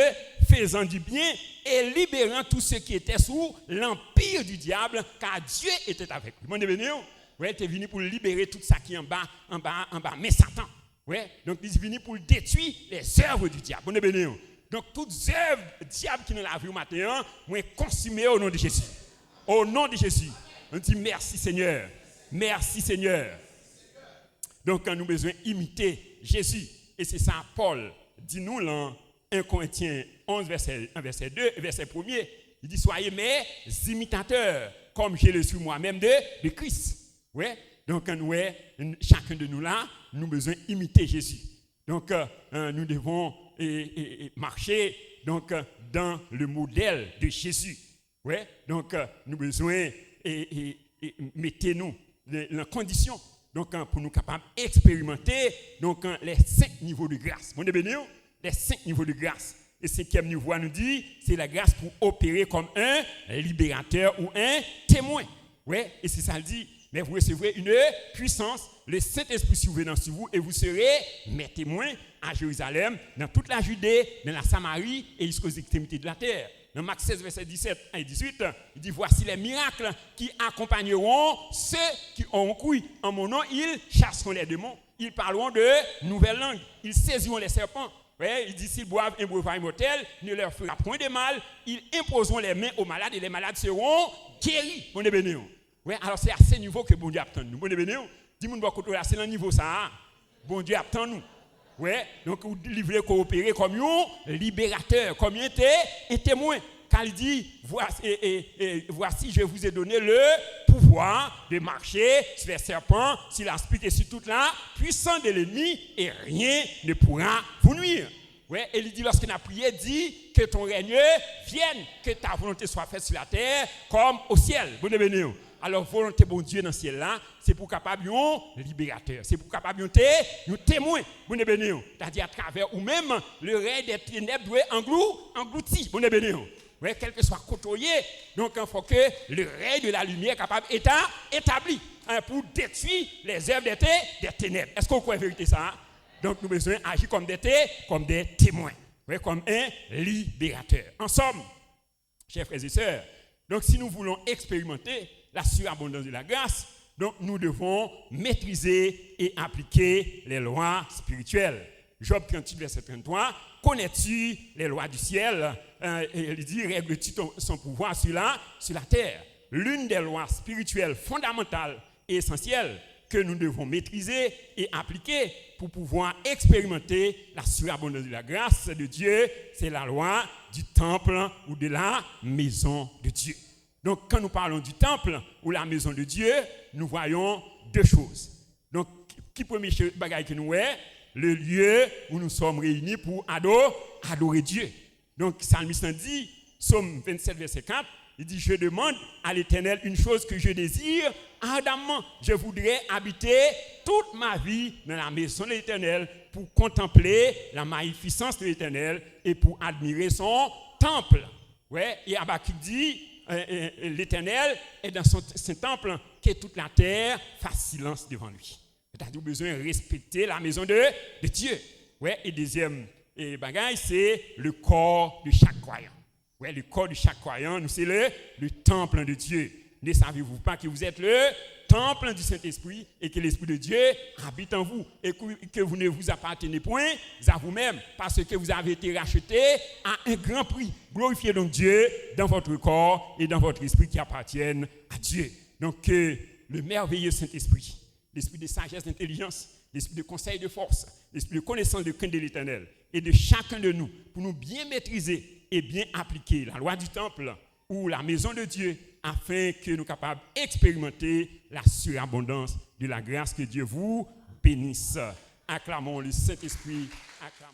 faisant du bien et libérant tous ceux qui étaient sous l'empire du diable car Dieu était avec lui. Mon béni, tu es venu pour libérer tout ça qui est en bas mais Satan. Donc il est venu pour détruire les œuvres du diable. Mon béni. Donc, toutes œuvres diable qui nous l'a vu au matin, moi consumé au nom de Jésus. Au nom de Jésus. On dit merci Seigneur. Merci Seigneur. Donc, nous avons besoin d'imiter Jésus. Et c'est ça, Paul dit nous dans 1 Corinthiens 11, verset 2, verset 1er. Il dit, soyez mes imitateurs, comme je le suis moi-même de Christ. Ouais. Donc, chacun de nous là, nous avons besoin d'imiter Jésus. Donc, nous devons marcher donc, dans le modèle de Jésus. Ouais. Donc, nous avons besoin de mettez-nous en condition donc, pour nous capables d'expérimenter donc, les 5 niveaux de grâce. Bon, les 5 niveaux de grâce. Et le 5e niveau nous dit, c'est la grâce pour opérer comme un libérateur ou un témoin. Ouais. Et c'est ça le dit. Mais vous recevrez une puissance, le Saint-Esprit survenant sur vous, et vous serez mes témoins à Jérusalem, dans toute la Judée, dans la Samarie et jusqu'aux extrémités de la terre. Dans Marc 16, verset 17 et 18, il dit, voici les miracles qui accompagneront ceux qui ont cru en mon nom, ils chasseront les démons, ils parleront de nouvelles langues, ils saisiront les serpents. Ouais, il dit, s'ils boivent un breuvage mortel, ne leur fera point de mal, ils imposeront les mains aux malades et les malades seront guéris. On est béni. Ouais, alors c'est à ce niveau que bon Dieu attend nous. Bon Dieu béni. Dis-moi c'est le niveau ça. Bon Dieu attend nous. Ouais, donc vous livrez coopérer comme un libérateur, comme un témoin. Quand il dit voici je vous ai donné le pouvoir de marcher sur les serpents, sur l'aspic et sur toute la puissance de l'ennemi et rien ne pourra vous nuire. Ouais, et il dit lorsqu'il a prié, dit que ton règne vienne, que ta volonté soit faite sur la terre comme au ciel. Bon béni. Alors, volonté bon Dieu dans ce ciel-là, c'est pour capable un libérateur, c'est pour capable un témoin. Bon béni. C'est-à-dire à travers ou même le règne des ténèbres doit englouti. Bon béni. Ouais, quel que soit côtoyé, donc il faut que le règne de la lumière capable d'être établi pour détruire les œuvres des ténèbres. Est-ce qu'on croit la vérité ça? Donc nous avons besoin d'agir comme des témoins, ouais, comme un libérateur. En somme, chers frères et sœurs, donc si nous voulons expérimenter la surabondance de la grâce, donc nous devons maîtriser et appliquer les lois spirituelles. Job 38, verset 33, connais-tu les lois du ciel? Il dit, règle-tu son pouvoir sur la terre? L'une des lois spirituelles fondamentales et essentielles que nous devons maîtriser et appliquer pour pouvoir expérimenter la surabondance de la grâce de Dieu, c'est la loi du temple ou de la maison de Dieu. Donc, quand nous parlons du temple ou la maison de Dieu, nous voyons 2 choses. Donc, qui premier bagage que nous voyons? Le lieu où nous sommes réunis pour adorer Dieu. Donc, Psalmiste dit, Psaume 27, verset 4, il dit, je demande à l'Éternel une chose que je désire ardemment. Je voudrais habiter toute ma vie dans la maison de l'Éternel pour contempler la magnificence de l'Éternel et pour admirer son temple. Ouais, et Habakkuk dit, l'Éternel est dans son temple, que toute la terre fasse silence devant lui. C'est-à-dire besoin de respecter la maison de Dieu. Ouais, et deuxième bagage, c'est le corps de chaque croyant. Ouais, le corps de chaque croyant, c'est le temple de Dieu. Ne savez-vous pas que vous êtes le temple du Saint-Esprit et que l'Esprit de Dieu habite en vous et que vous ne vous appartenez point à vous-même parce que vous avez été racheté à un grand prix. Glorifiez donc Dieu dans votre corps et dans votre esprit qui appartiennent à Dieu. Donc, le merveilleux Saint-Esprit, l'esprit de sagesse, d'intelligence, l'esprit de conseil, de force, l'esprit de connaissance, de crainte de l'Éternel et de chacun de nous pour nous bien maîtriser et bien appliquer la loi du temple ou la maison de Dieu afin que nous soyons capables d'expérimenter la surabondance de la grâce. Que Dieu vous bénisse. Acclamons le Saint-Esprit. Acclamons.